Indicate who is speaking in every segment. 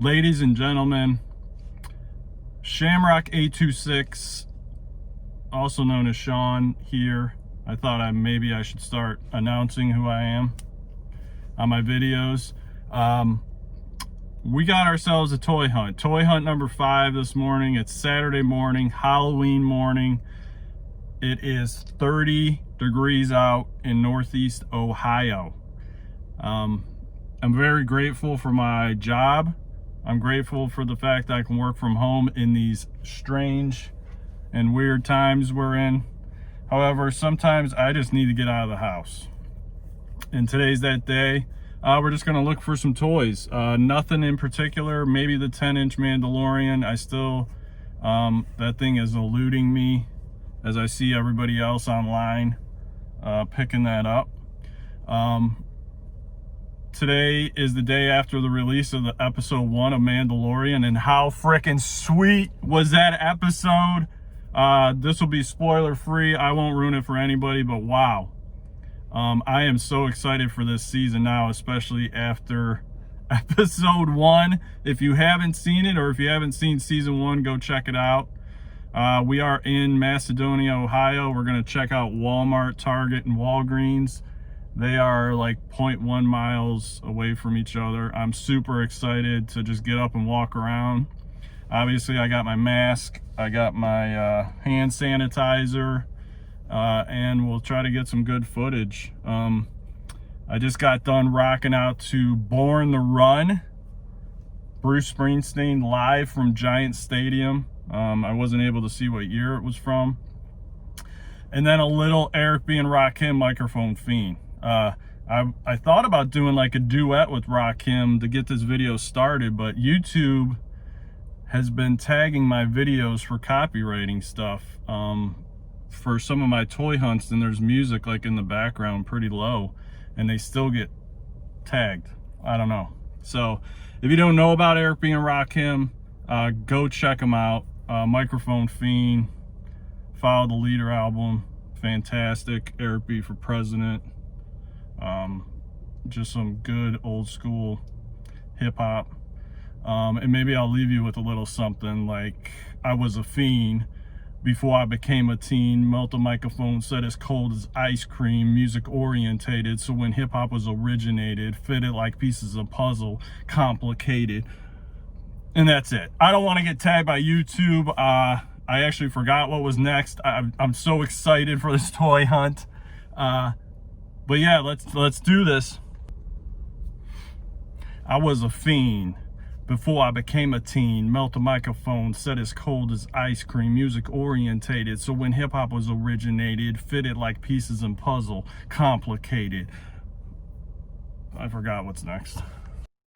Speaker 1: Ladies and gentlemen, Shamrock 826, also known as Sean, here. I thought maybe I should start announcing who I am on my videos. We got ourselves a toy hunt. Toy hunt number 5 this morning. It's Saturday morning, Halloween morning. It is 30 degrees out in Northeast Ohio. I'm very grateful for my job. I'm grateful for the fact that I can work from home in these strange and weird times we're in. However, sometimes I just need to get out of the house. And today's that day. We're just gonna look for some toys. Nothing in particular, maybe the 10-inch Mandalorian. I still, that thing is eluding me as I see everybody else online picking that up. Today is the day after the release of the episode 1 of Mandalorian, and how freaking sweet was that episode. This will be spoiler free. I won't ruin it for anybody, but wow. I am so excited for this season now, especially after episode 1. If you haven't seen it, or if you haven't seen season 1, go check it out. We are in Macedonia, Ohio. We're going to check out Walmart, Target, and Walgreens. They are like 0.1 miles away from each other. I'm super excited to just get up and walk around. Obviously, I got my mask. I got my hand sanitizer. And we'll try to get some good footage. I just got done rocking out to Born the Run, Bruce Springsteen live from Giant Stadium. I wasn't able to see what year it was from. And then a little Eric B. and Rakim Microphone Fiend. I thought about doing like a duet with Rakim to get this video started, but YouTube has been tagging my videos for copywriting stuff. For some of my toy hunts, and there's music like in the background pretty low, and they still get tagged. I don't know. So if you don't know about Eric B. and Rakim, go check them out. Microphone Fiend, Follow the Leader album, fantastic. Eric B. for President. Just some good old school hip hop. And maybe I'll leave you with a little something like, I was a fiend before I became a teen, melt a microphone, set as cold as ice cream, music orientated, so when hip hop was originated, fitted like pieces of puzzle, complicated. And that's it. I don't want to get tagged by YouTube. I actually forgot what was next. I'm so excited for this toy hunt. But yeah, let's do this. I was a fiend before I became a teen, melt a microphone, set as cold as ice cream, music orientated, so when hip-hop was originated, fitted like pieces in puzzle, complicated. I forgot what's next.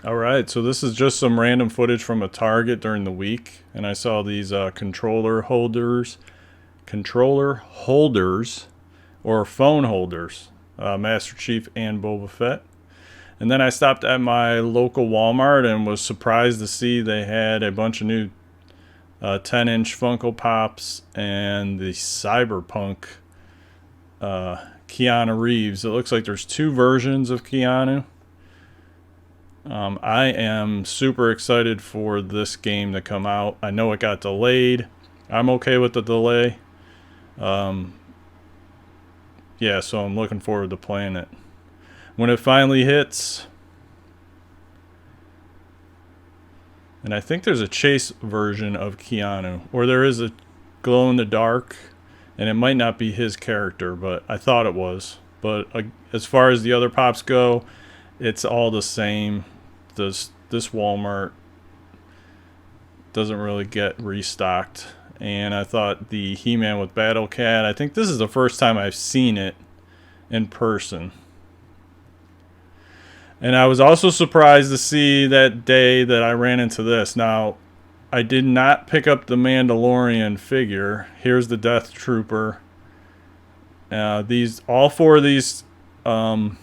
Speaker 1: All right, so this is just some random footage from a Target during the week, and I saw these controller holders, or phone holders, Master Chief and Boba Fett. And then I stopped at my local Walmart and was surprised to see they had a bunch of new 10-inch Funko Pops and the Cyberpunk Keanu Reeves. It looks like there's 2 versions of Keanu. I am super excited for this game to come out. I know it got delayed. I'm okay with the delay. Yeah, so I'm looking forward to playing it. When it finally hits, and I think there's a chase version of Keanu, or there is a glow in the dark, and it might not be his character, but I thought it was. But as far as the other pops go, it's all the same. This Walmart doesn't really get restocked. And I thought the He-Man with Battle Cat, I think this is the first time I've seen it in person. And I was also surprised to see that day that I ran into this. Now, I did not pick up the Mandalorian figure. Here's the Death Trooper. All 4 of these 3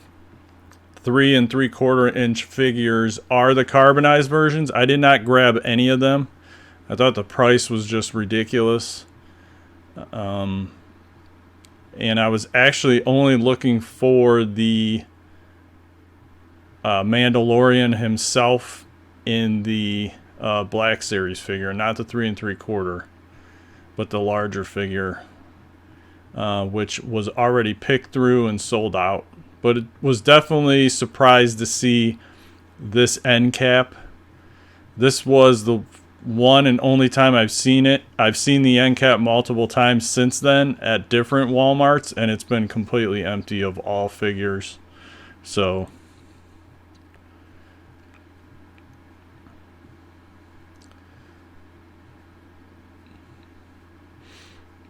Speaker 1: 3/4 inch figures are the carbonized versions. I did not grab any of them. I thought the price was just ridiculous. And I was actually only looking for the Mandalorian himself in the Black Series figure, not the 3 3/4, but the larger figure, which was already picked through and sold out. But it was definitely surprised to see this end cap. This was the one and only time I've seen it. I've seen the end cap multiple times since then at different Walmarts, and it's been completely empty of all figures. So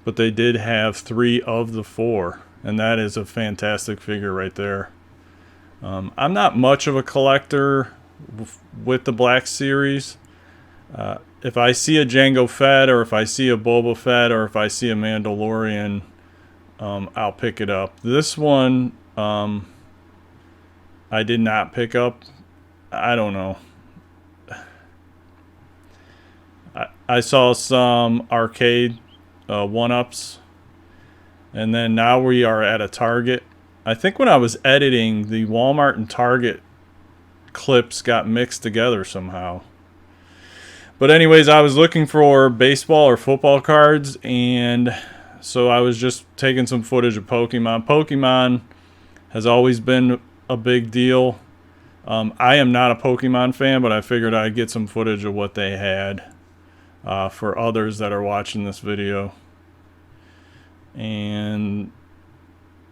Speaker 1: but they did have 3 of the 4, and that is a fantastic figure right there. I'm not much of a collector with the Black Series. If I see a Jango Fett, or if I see a Boba Fett, or if I see a Mandalorian, I'll pick it up. This one, I did not pick up. I don't know. I saw some arcade one-ups, and then now we are at a Target. I think when I was editing, the Walmart and Target clips got mixed together somehow. But anyways, I was looking for baseball or football cards, and so I was just taking some footage of Pokemon. Pokemon has always been a big deal. I am not a Pokemon fan, but I figured I'd get some footage of what they had for others that are watching this video. And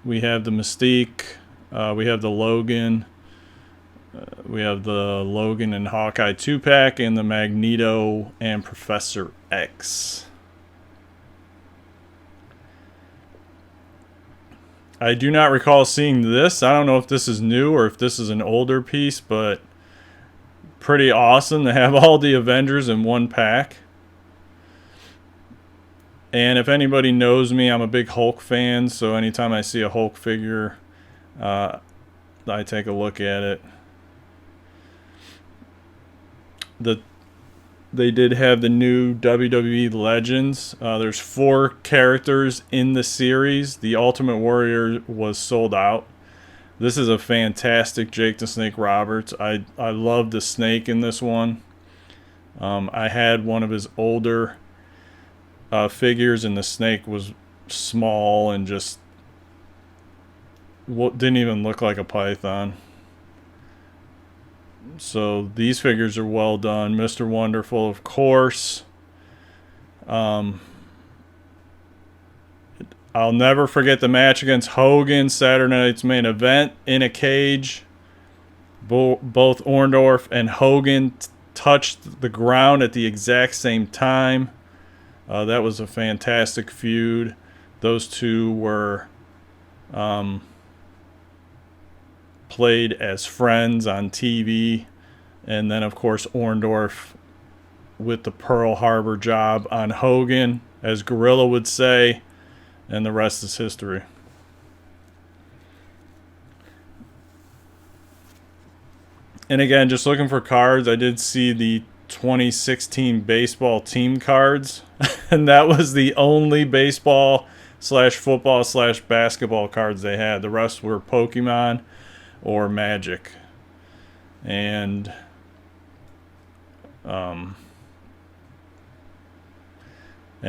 Speaker 1: we have the Mystique, we have the Logan, we have the Logan and Hawkeye 2-pack, and the Magneto and Professor X. I do not recall seeing this. I don't know if this is new or if this is an older piece, but pretty awesome to have all the Avengers in one pack. And if anybody knows me, I'm a big Hulk fan, so anytime I see a Hulk figure, I take a look at it. They did have the new WWE Legends. There's 4 characters in the series. The Ultimate Warrior was sold out. This is a fantastic Jake the Snake Roberts. I love the snake in this one. I had one of his older figures, and the snake was small and just didn't even look like a python. So these figures are well done. Mr. Wonderful, of course. I'll never forget the match against Hogan, Saturday night's main event, in a cage. Both Orndorff and Hogan touched the ground at the exact same time. That was a fantastic feud. Those two were played as friends on TV. And then, of course, Orndorff with the Pearl Harbor job on Hogan, as Gorilla would say, and the rest is history. And again, just looking for cards, I did see the 2016 baseball team cards, and that was the only baseball / football / basketball cards they had. The rest were Pokemon or Magic. And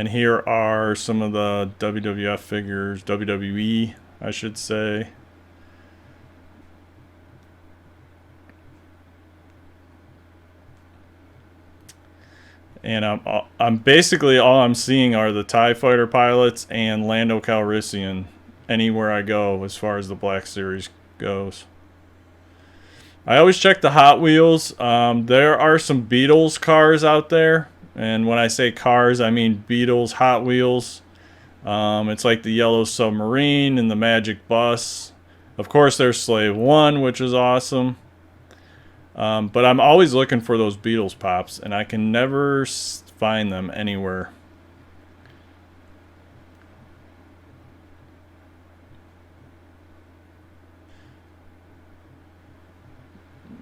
Speaker 1: here are some of the WWF figures, WWE, I should say. And I'm basically, all I'm seeing are the TIE Fighter pilots and Lando Calrissian anywhere I go as far as the Black Series goes. I always check the Hot Wheels. There are some Beatles cars out there. And when I say cars, I mean Beatles Hot Wheels. It's like the Yellow Submarine and the Magic Bus. Of course, there's Slave 1, which is awesome. But I'm always looking for those Beatles pops, and I can never find them anywhere.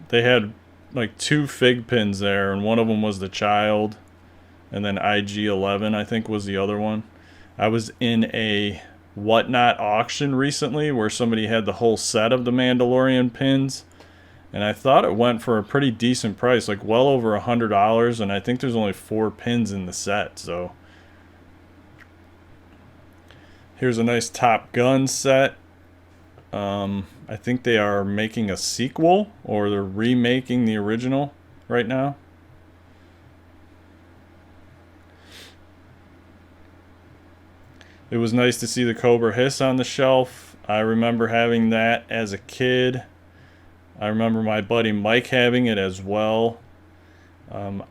Speaker 1: They had like 2 fig pins there, and one of them was the child, and then IG-11, I think, was the other one. I was in a Whatnot auction recently where somebody had the whole set of the Mandalorian pins, And I thought it went for a pretty decent price, like well over $100, and I think there's only 4 pins in the set. So here's a nice Top Gun set. I think they are making a sequel, or they're remaking the original right now. It was nice to see the Cobra Hiss on the shelf. I remember having that as a kid. I remember my buddy Mike having it as well. I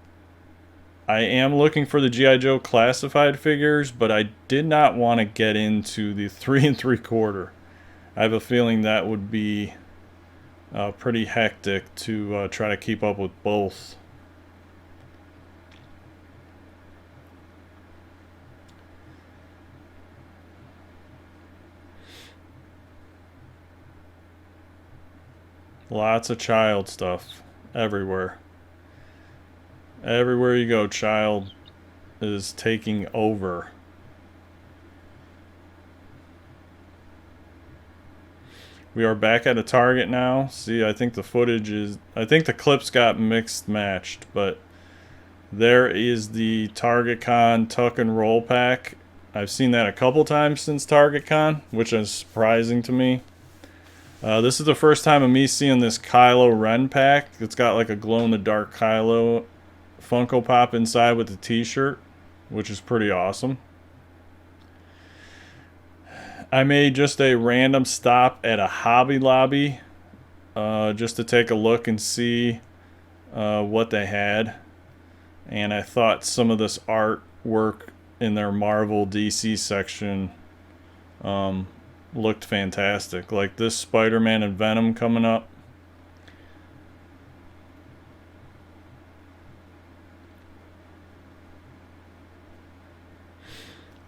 Speaker 1: am looking for the G.I. Joe classified figures, but I did not want to get into the 3 3/4. I have a feeling that would be pretty hectic to try to keep up with both. Lots of child stuff everywhere. Everywhere you go, child is taking over. We are back at a Target now. See, I think the clips got mixed matched, but there is the Target Con Tuck and Roll pack. I've seen that a couple times since Target Con, which is surprising to me. This is the first time of me seeing this Kylo Ren pack. It's got like a glow-in-the-dark Kylo Funko Pop inside with the t-shirt, which is pretty awesome. I made just a random stop at a Hobby Lobby just to take a look and see what they had. And I thought some of this artwork in their Marvel DC section looked fantastic. Like this Spider-Man and Venom coming up.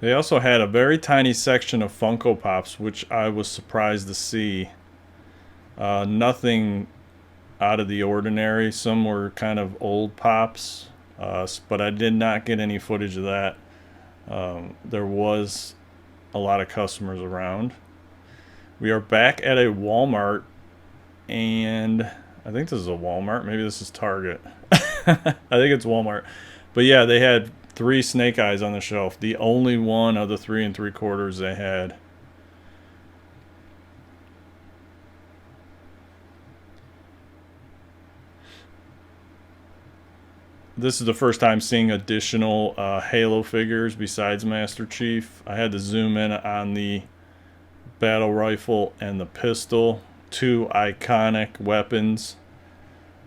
Speaker 1: They also had a very tiny section of Funko Pops, which I was surprised to see. Nothing out of the ordinary. Some were kind of old Pops, but I did not get any footage of that. There was a lot of customers around. We are back at a Walmart, and I think this is a Walmart. Maybe this is Target. I think it's Walmart. But yeah, they had 3 Snake Eyes on the shelf. The only one of the 3 3/4 they had. This is the first time seeing additional Halo figures besides Master Chief. I had to zoom in on the battle rifle and the pistol. 2 iconic weapons.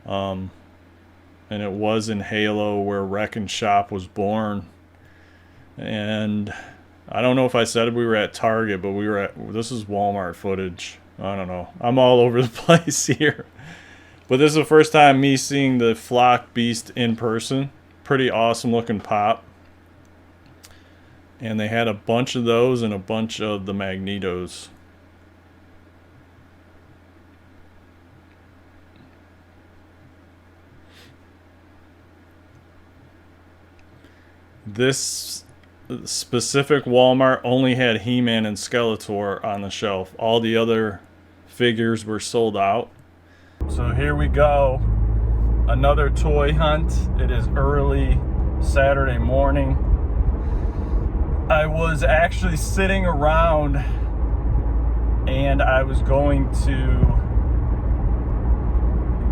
Speaker 1: And it was in Halo where Wreck-N Shop was born. And I don't know if I said we were at Target, but this is Walmart footage. I don't know. I'm all over the place here. But this is the first time me seeing the Flock Beast in person. Pretty awesome looking pop. And they had a bunch of those and a bunch of the Magnetos. This specific Walmart only had He-Man and Skeletor on the shelf. All the other figures were sold out. So here we go. Another toy hunt. It is early Saturday morning. I was actually sitting around and I was going to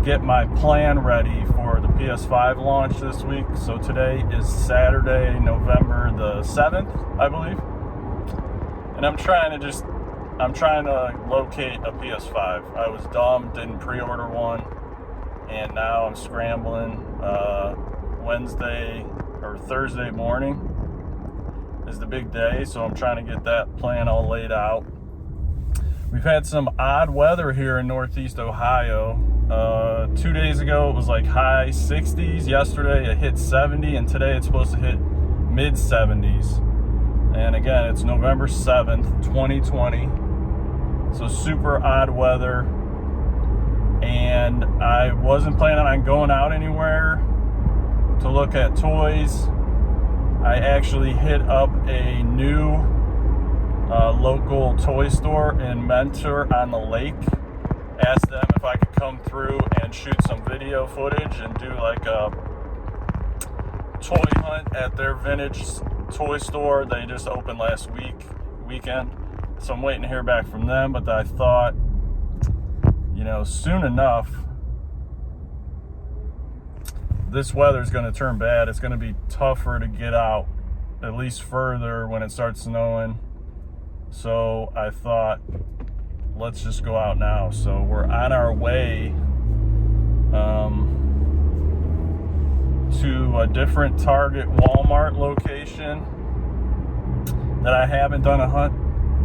Speaker 1: get my plan ready for the PS5 launch this week. So today is Saturday, November the 7th, I believe. And I'm trying to locate a PS5. I was dumb, didn't pre-order one, and now I'm scrambling. Wednesday or Thursday morning is the big day, so I'm trying to get that plan all laid out. We've had some odd weather here in Northeast Ohio. 2 days ago it was like high 60s. Yesterday it hit 70, and today it's supposed to hit mid 70s. And again, it's November 7th, 2020. So super odd weather. And I wasn't planning on going out anywhere to look at toys. I actually hit up a new local toy store in Mentor on the Lake. asked them if I could come through and shoot some video footage and do like a toy hunt at their vintage toy store. They just opened last weekend. So I'm waiting to hear back from them, but I thought, you know, soon enough, this weather's going to turn bad. It's going to be tougher to get out, at least further when it starts snowing. So I thought, let's just go out now. So we're on our way to a different Target Walmart location that I haven't done a hunt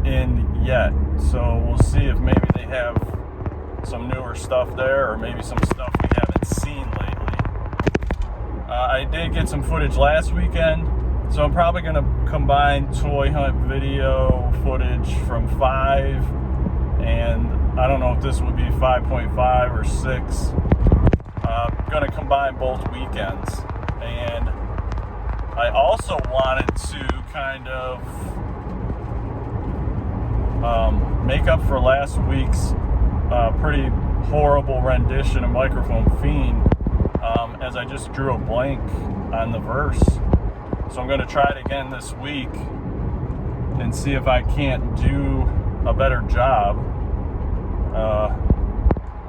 Speaker 1: in yet. So we'll see if maybe they have some newer stuff there, or maybe some stuff we haven't seen lately. I did get some footage last weekend, so I'm probably going to combine toy hunt video footage from 5, and I don't know if this would be 5.5 or 6. I'm going to combine both weekends. And I also wanted to kind of make up for last week's pretty horrible rendition of Microphone Fiend, as I just drew a blank on the verse. So I'm going to try it again this week and see if I can't do a better job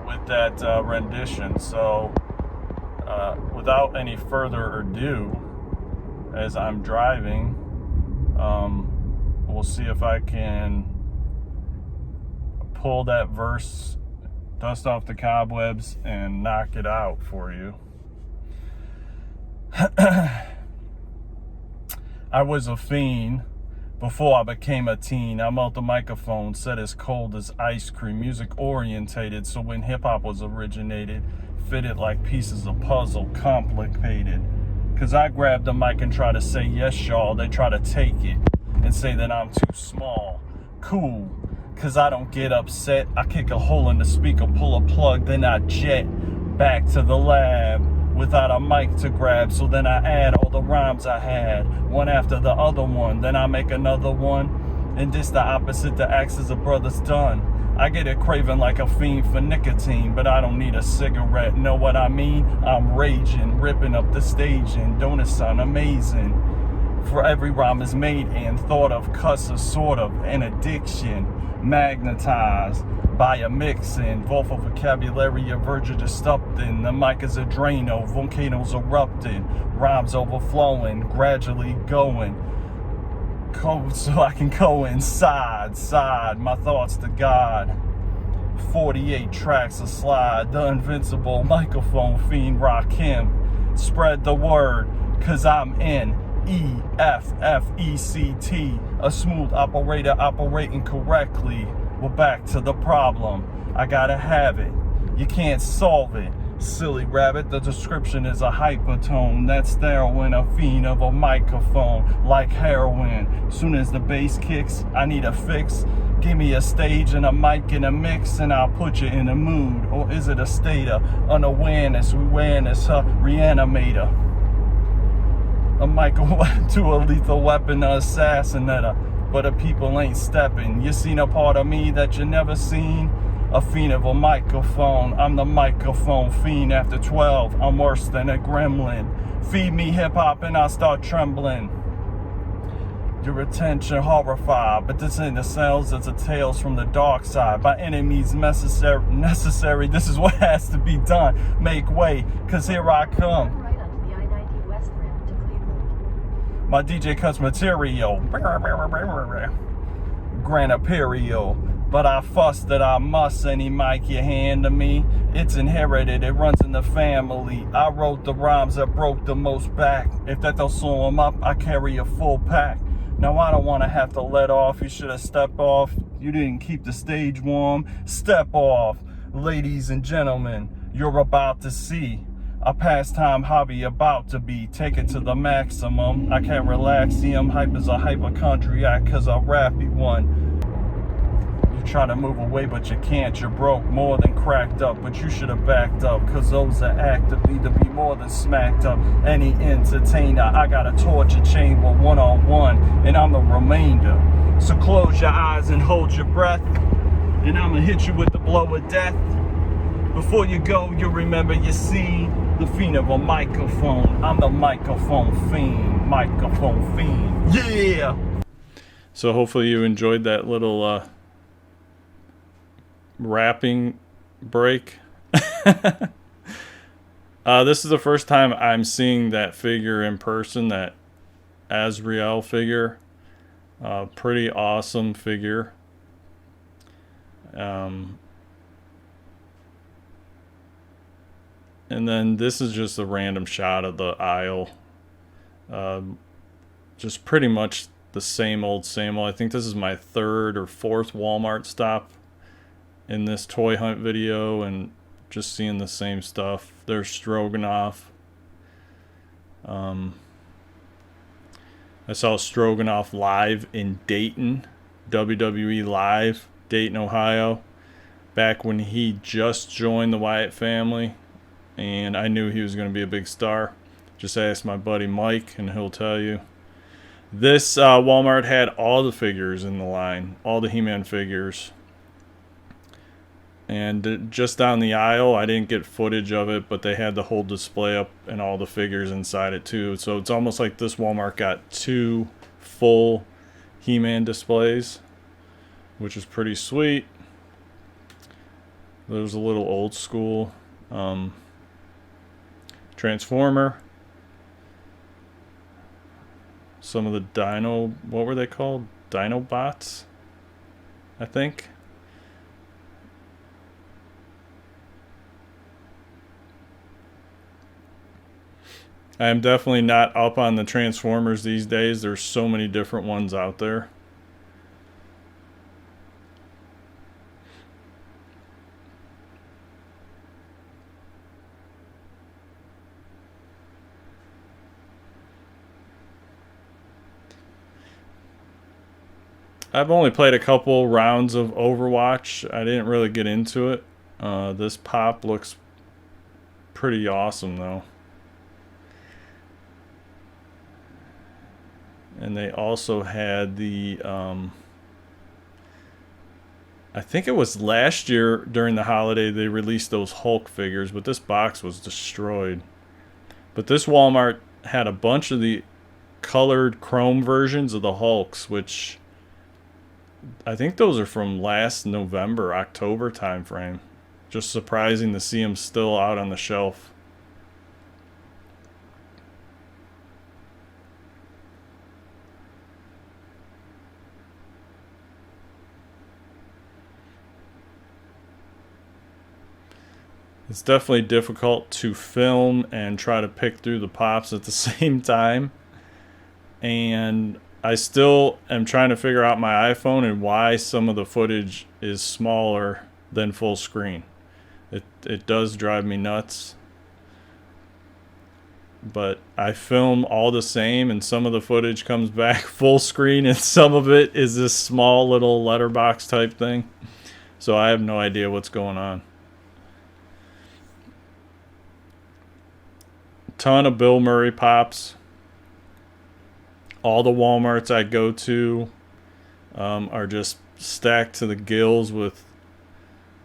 Speaker 1: with that rendition. So without any further ado, as I'm driving, we'll see if I can pull that verse, dust off the cobwebs, and knock it out for you. I was a fiend before I became a teen. I melt the microphone, set as cold as ice cream, music orientated, so when hip-hop was originated, fitted like pieces of puzzle, complicated. Cause I grab the mic and try to say yes, y'all. They try to take it and say that I'm too small. Cool, cause I don't get upset. I kick a hole in the speaker, pull a plug, then I jet back to the lab without a mic to grab. So then I add all the rhymes I had, one after the other one. Then I make another one, and this the opposite the axes of brothers done. I get it craving like a fiend for nicotine, but I don't need a cigarette, know what I mean? I'm raging, ripping up the stage, and don't it sound amazing? For every rhyme is made and thought of, cuss a sort of an addiction, magnetized by a mixing, vocal vocabulary, a verge of disrupting. The mic is a Drano, volcanoes erupting, rhymes overflowing, gradually going. So I can go inside, my thoughts to God. 48 tracks a slide, the invincible microphone fiend rock him. Spread the word, cause I'm in EFFECT, a smooth operator operating correctly. We're back to the problem. I gotta have it, you can't solve it. Silly rabbit, the description is a hypertone that's there when a fiend of a microphone, like heroin. Soon as the bass kicks, I need a fix. Give me a stage and a mic and a mix, and I'll put you in a mood. Or is it a state of unawareness, awareness, a reanimator? A mic to a lethal weapon, a assassinator. But the people ain't stepping. You seen a part of me that you never seen? A fiend of a microphone. I'm the microphone fiend. After 12, I'm worse than a gremlin. Feed me hip-hop and I'll start trembling. Your attention horrified, but this ain't the sounds, it's a tales from the dark side. By enemies necessary, this is what has to be done. Make way, cause here I come.
Speaker 2: Right onto the I-90 West ramp to Cleveland.
Speaker 1: My DJ cuts material. Gran Imperial. But I fuss that I must. Any mic you hand to me, it's inherited, it runs in the family. I wrote the rhymes that broke the most back. If that don't slow them up, I carry a full pack. Now I don't want to have to let off. You should have stepped off. You didn't keep the stage warm. Step off. Ladies and gentlemen, you're about to see a pastime hobby about to be taken to the maximum. I can't relax, see I'm hype as a hypochondriac, cause I rappy one. You try to move away but you can't, you're broke, more than cracked up, but you should have backed up, cause those that active need to be more than smacked up. Any entertainer, I got a torture chamber one-on-one, and I'm the remainder. So close your eyes and hold your breath. And I'ma hit you with the blow of death. Before you go, you'll remember you see the fiend of a microphone. I'm the microphone fiend. Microphone fiend. Yeah! So hopefully you enjoyed that little rapping break. This is the first time I'm seeing that figure in person, that Azrael figure. Pretty awesome figure. And then this is just a random shot of the aisle. Just pretty much the same old, same old. I think this is my third or fourth Walmart stop in this toy hunt video, and just seeing the same stuff. There's Stroganoff. I saw Stroganoff live in Dayton, WWE Live, Dayton, Ohio, back when he just joined the Wyatt family, and I knew he was going to be a big star. Just ask my buddy Mike and he'll tell you. This Walmart had all the figures in the line, all the He-Man figures. And just down the aisle, I didn't get footage of it, but they had the whole display up and all the figures inside it too. So it's almost like this Walmart got 2 full He-Man displays, which is pretty sweet. There's a little old school Transformer. Some of the Dino, what were they called? Dinobots, I think. I am definitely not up on the Transformers these days. There's so many different ones out there. I've only played a couple rounds of Overwatch. I didn't really get into it. This pop looks pretty awesome though. And they also had the, I think it was last year during the holiday they released those Hulk figures, but this box was destroyed. But this Walmart had a bunch of the colored chrome versions of the Hulks, which I think those are from last November, October timeframe. Just surprising to see them still out on the shelf. It's definitely difficult to film and try to pick through the pops at the same time. And I still am trying to figure out my iPhone and why some of the footage is smaller than full screen. It does drive me nuts. But I film all the same, and some of the footage comes back full screen and some of it is this small little letterbox type thing. So I have no idea what's going on. Ton of Bill Murray pops. All the Walmarts I go to are just stacked to the gills with,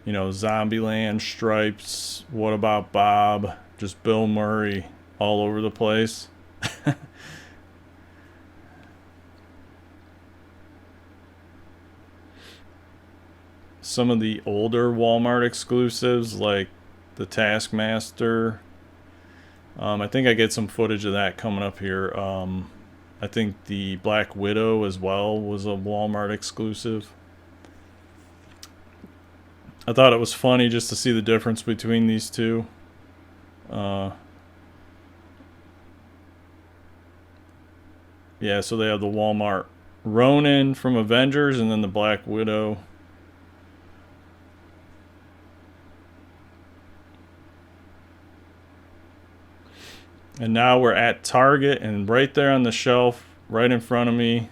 Speaker 1: you know, Zombieland, Stripes, What About Bob, just Bill Murray all over the place. Some of the older Walmart exclusives like the Taskmaster. I think I get some footage of that coming up here. I think the Black Widow as well was a Walmart exclusive. I thought it was funny just to see the difference between these two. Yeah, so they have the Walmart Ronin from Avengers and then the Black Widow. And now we're at Target, and right there on the shelf, right in front of me,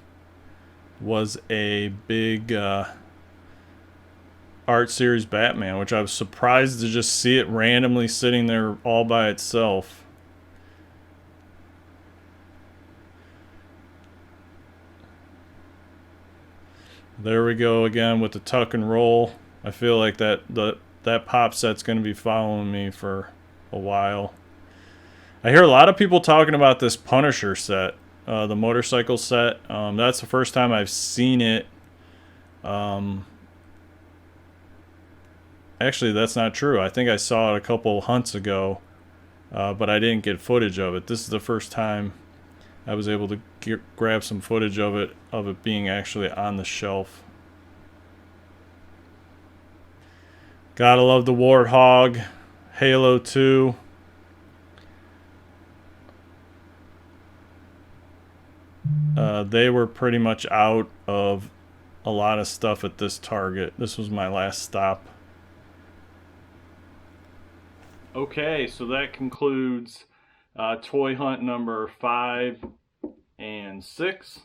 Speaker 1: was a big Art Series Batman, which I was surprised to just see it randomly sitting there all by itself. There we go again with the tuck and roll. I feel like that pop set's going to be following me for a while. I hear a lot of people talking about this Punisher set, the motorcycle set. That's the first time I've seen it. Actually, that's not true. I think I saw it a couple hunts ago, but I didn't get footage of it. This is the first time I was able to grab some footage of it being actually on the shelf. Gotta love the Warthog, Halo 2. They were pretty much out of a lot of stuff at this Target. This was my last stop. Okay, so that concludes toy hunt number 5 and 6.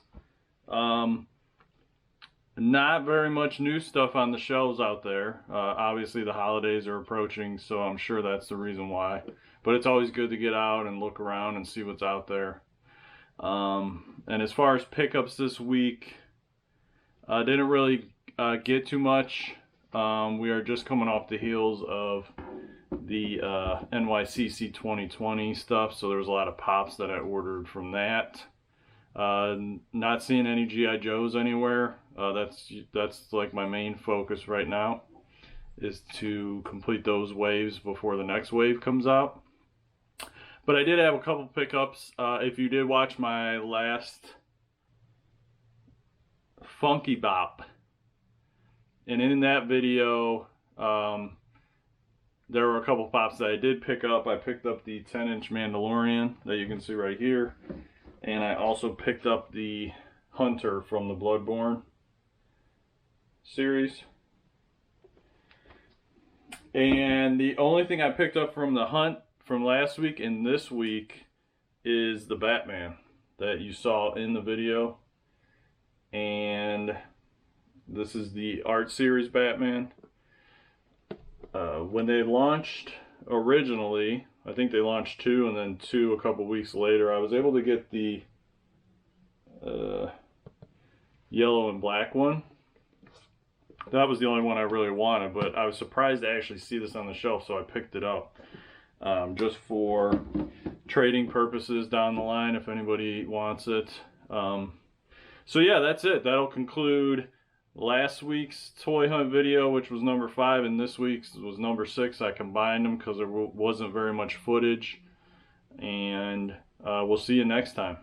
Speaker 1: Not very much new stuff on the shelves out there. Obviously the holidays are approaching, so I'm sure that's the reason why. But it's always good to get out and look around and see what's out there. And as far as pickups this week, I didn't really get too much. We are just coming off the heels of the NYCC 2020 stuff, so there's a lot of pops that I ordered from that. Not seeing any G.I. Joes anywhere. That's like my main focus right now, is to complete those waves before the next wave comes out. But I did have a couple pickups. If you did watch my last Funky Bop, and in that video, there were a couple pops that I did pick up. I picked up the 10-inch Mandalorian that you can see right here, and I also picked up the Hunter from the Bloodborne series. And the only thing I picked up from the hunt from last week and this week is the Batman that you saw in the video. And this is the art series Batman. When they launched originally, I think they launched 2 and then 2 a couple weeks later, I was able to get the yellow and black one. That was the only one I really wanted, but I was surprised to actually see this on the shelf, so I picked it up. Just for trading purposes down the line if anybody wants it. So yeah, that's it. That'll conclude last week's toy hunt video, which was number 5, and this week's was number 6. I combined them because there wasn't very much footage, and we'll see you next time.